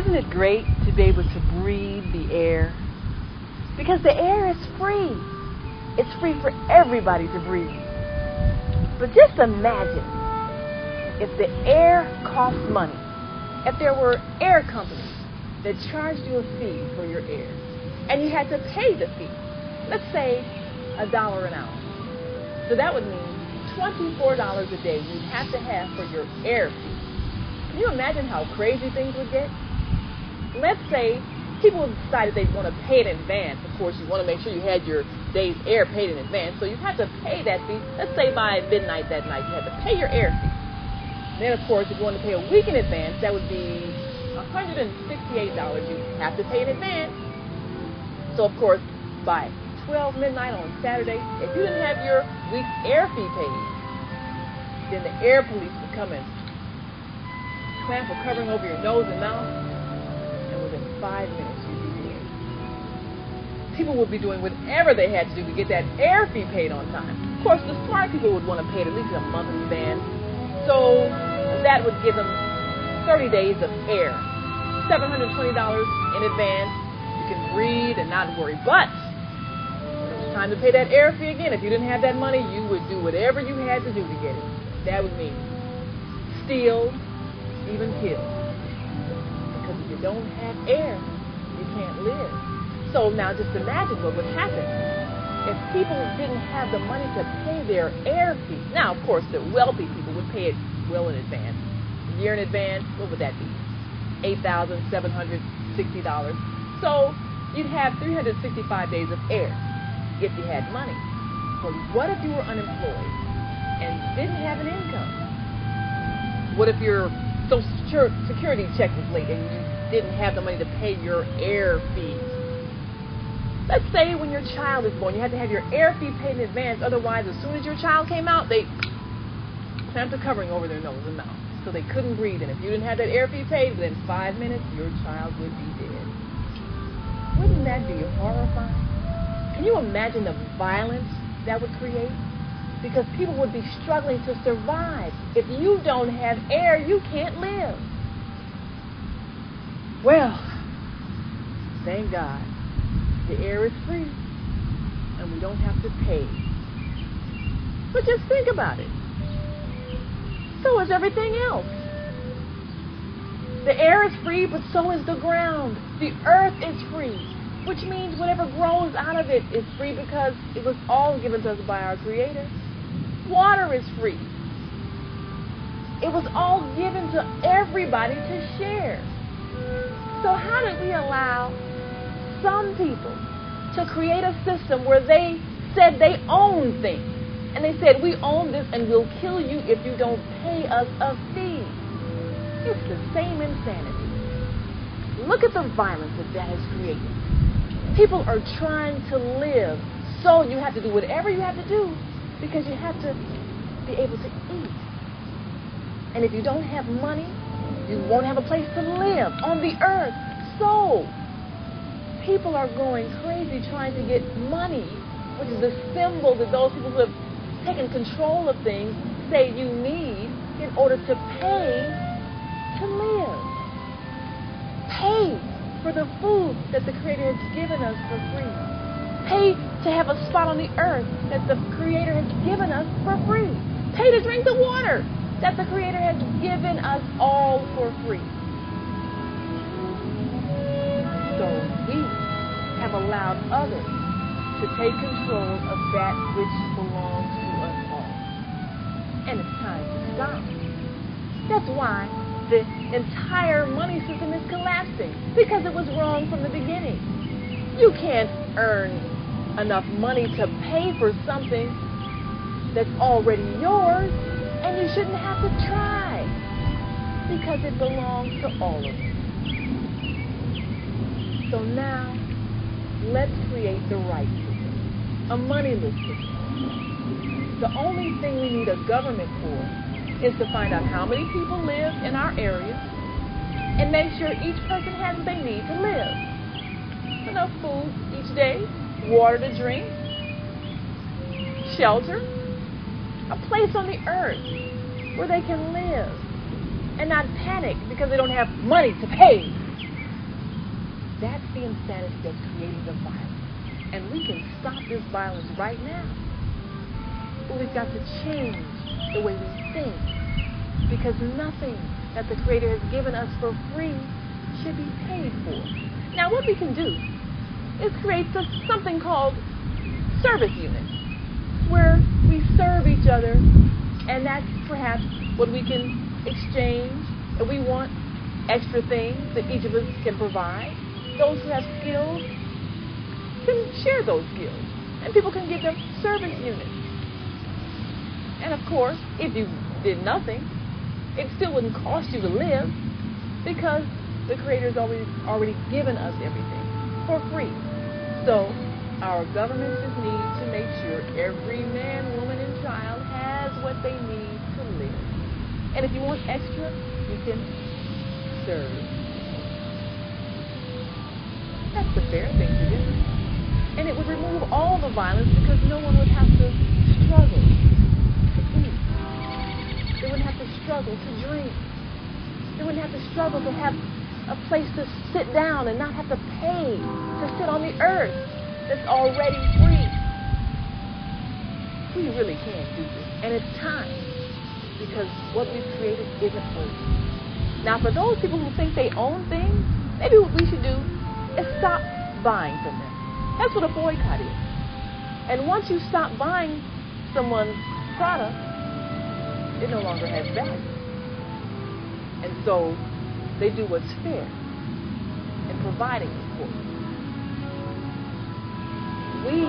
Isn't it great to be able to breathe the air? Because the air is free. It's free for everybody to breathe. But just imagine if the air cost money, if there were air companies that charged you a fee for your air, and you had to pay the fee, let's say $1 an hour. So that would mean $24 a day you'd have to have for your air fee. Can you imagine how crazy things would get? Let's say people decided they want to pay it in advance. Of course, you want to make sure you had your day's air paid in advance, so you have to pay that fee. Let's say by midnight that night, you have to pay your air fee. Then, of course, if you want to pay a week in advance, that would be $168 you have to pay in advance. So, of course, by 12 midnight on Saturday, if you didn't have your week's air fee paid, then the air police would come and clamp a covering over your nose and mouth, and within 5 minutes you'd be dead. People would be doing whatever they had to do to get that air fee paid on time. Of course, the smart people would want to pay it at least a month in advance. So that would give them 30 days of air. $720 in advance. You can breathe and not worry. But when it was time to pay that air fee again, if you didn't have that money, you would do whatever you had to do to get it. That would mean steal, even kill. Because if you don't have air, you can't live. So now just imagine what would happen if people didn't have the money to pay their air fee. Now, of course, the wealthy people would pay it well in advance. A year in advance, what would that be? $8,760. So you'd have 365 days of air if you had money. But what if you were unemployed and didn't have an income? What if your Social Security check was late and you didn't have the money to pay your air fees? Let's say when your child is born, you had to have your air fee paid in advance. Otherwise, as soon as your child came out, they clamped a covering over their nose and mouth so they couldn't breathe. And if you didn't have that air fee paid, within 5 minutes, your child would be dead. Wouldn't that be horrifying? Can you imagine the violence that would create? Because people would be struggling to survive. If you don't have air, you can't live. Well, thank God. The air is free, and we don't have to pay. But just think about it. So is everything else. The air is free, but so is the ground. The earth is free, which means whatever grows out of it is free because it was all given to us by our Creator. Water is free. It was all given to everybody to share. So how did we allow some people to create a system where they said they own things? And they said, we own this and we'll kill you if you don't pay us a fee. It's the same insanity. Look at the violence that has created. People are trying to live, so you have to do whatever you have to do because you have to be able to eat. And if you don't have money, you won't have a place to live on the earth. So people are going crazy trying to get money, which is the symbol that those people who have taken control of things say you need in order to pay to live. Pay for the food that the Creator has given us for free. Pay to have a spot on the earth that the Creator has given us for free. Pay to drink the water that the Creator has given us all for free. So we have allowed others to take control of that which belongs to us all. And it's time to stop. That's why the entire money system is collapsing, because it was wrong from the beginning. You can't earn enough money to pay for something that's already yours, and you shouldn't have to try, because it belongs to all of us. So now, let's create the right system, a moneyless system. The only thing we need a government for is to find out how many people live in our area and make sure each person has what they need to live. Enough food each day, water to drink, shelter, a place on the earth where they can live and not panic because they don't have money to pay That's the insanity that's creating the violence. And we can stop this violence right now. But we've got to change the way we think. Because nothing that the Creator has given us for free should be paid for. Now, what we can do is create something called service units, where we serve each other, and that's perhaps what we can exchange. If we want extra things that each of us can provide, those who have skills can share those skills, and people can give them service units. And of course, if you did nothing, it still wouldn't cost you to live, because the Creator's already given us everything for free. So our government just needs to make sure every man, woman, and child has what they need to live. And if you want extra, you can serve. That's the fair thing to do. And it would remove all the violence, because no one would have to struggle to eat. They wouldn't have to struggle to drink. They wouldn't have to struggle to have a place to sit down and not have to pay to sit on the earth that's already free. We really can do this. And it's time, because what we've created isn't worth. Now, for those people who think they own things, maybe what we should do is stop buying from them. That's what a boycott is. And once you stop buying someone's product, it no longer has value. And so they do what's fair in providing it for you. We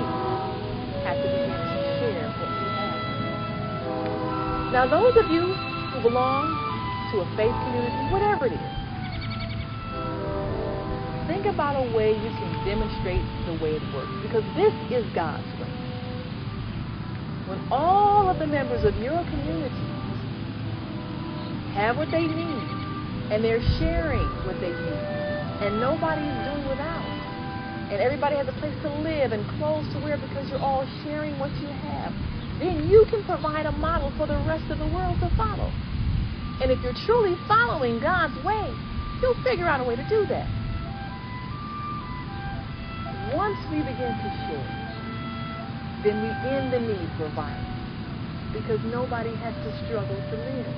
have to begin to share what we have. Now, those of you who belong to a faith community, whatever it is, think about a way you can demonstrate the way it works, because this is God's way. When all of the members of your community have what they need, and they're sharing what they need, and nobody is doing without, and everybody has a place to live and clothes to wear because you're all sharing what you have, then you can provide a model for the rest of the world to follow. And if you're truly following God's way, you'll figure out a way to do that. Once we begin to share, then we end the need for violence, because nobody has to struggle to live.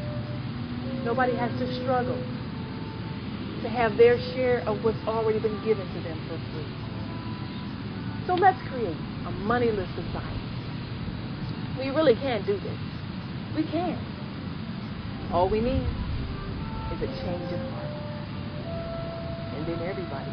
Nobody has to struggle to have their share of what's already been given to them for free. So let's create a moneyless society. We really can do this. We can. All we need is a change of heart. And then everybody